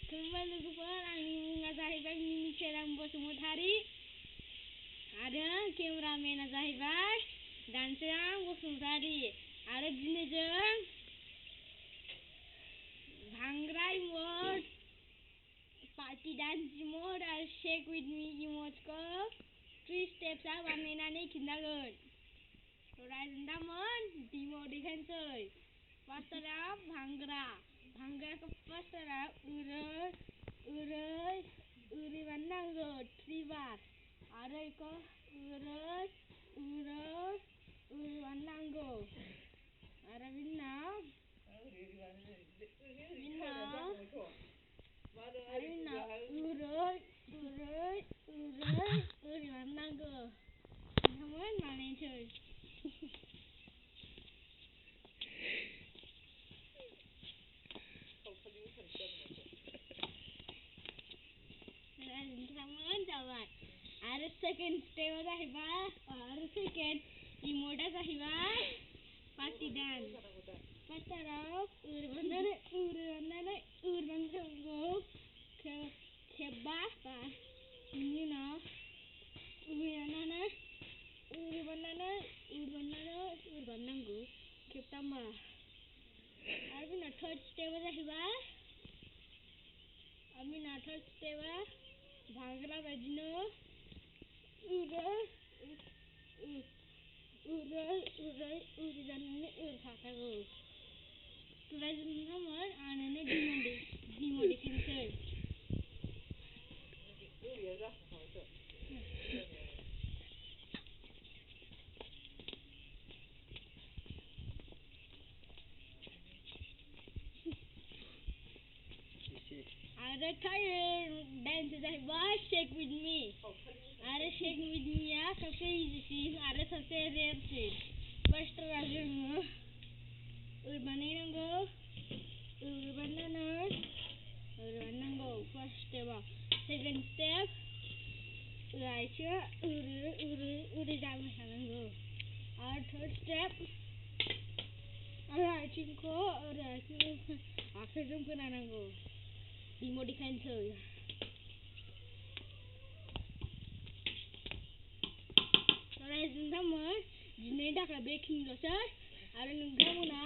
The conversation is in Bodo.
खुलुमबाय लोगोफोर, आंनि मुङा जाहैबाय मिनिसोरां बसुमतारी आरो केमेरामेना जाहैबाय दानसोरां बसुमतारी आरो दिनै जों भांग्रा इमोट, पार्टी डान्स इमोट आरो शेक विथ मी इमोट्सखौ 3 स्टेप्सआव बानायनानै खिन्थागोन। रायज्लायदोंमोन डिमो देखायनोसै। फार्स्टआव भांग्राखौ फार्स्टआव ओरै बानायनांगौ 3 बार आरो बेखौ ओरै बानायनांगौ आरो बिनि उनाव ओरै बानायनांगौ। नोंथांमोन बानायनोसै। नोंथांमोन जाबाय आरो सेकेन्ड स्टेपआ जाहैबाय सेकेन्ड इमोटआ जाहैबाय पार्टी डान्स। फार्स्टआव ओरै बानायनांगौ खेबबा बार, बिनि उनाव ओरै बानायनांगौ खेबथाम बार आरो बिनि उनाव थार्ड स्टेपआ जाहैबाय भांग्रा बायदिनो ओरै जानानै ओरै थांनांगौ। नोंथांमोन आं नोंनो डिमो देखायनोसै। आरो थार्ड डान्सआ जाहैबाय शेक विथ मी आरो शेक विथ मीआ सबसे इजिसिन आरो सबसे रेयरसिन। फार्स्टआव जोङो ओरै बानायनांगौ फार्स्ट स्टेपआव। सेकेन्ड स्टेप आथिङा ओरै जाबाय थानांगौ आरो थार्ड स्टेप आरो आथिंखौ आखाइजों फोनांनांगौ। डिमो देखायनोसै। नोंथांमोन दिनैनि थाखाय बेखिनिल'सै आरो नोंथांमोना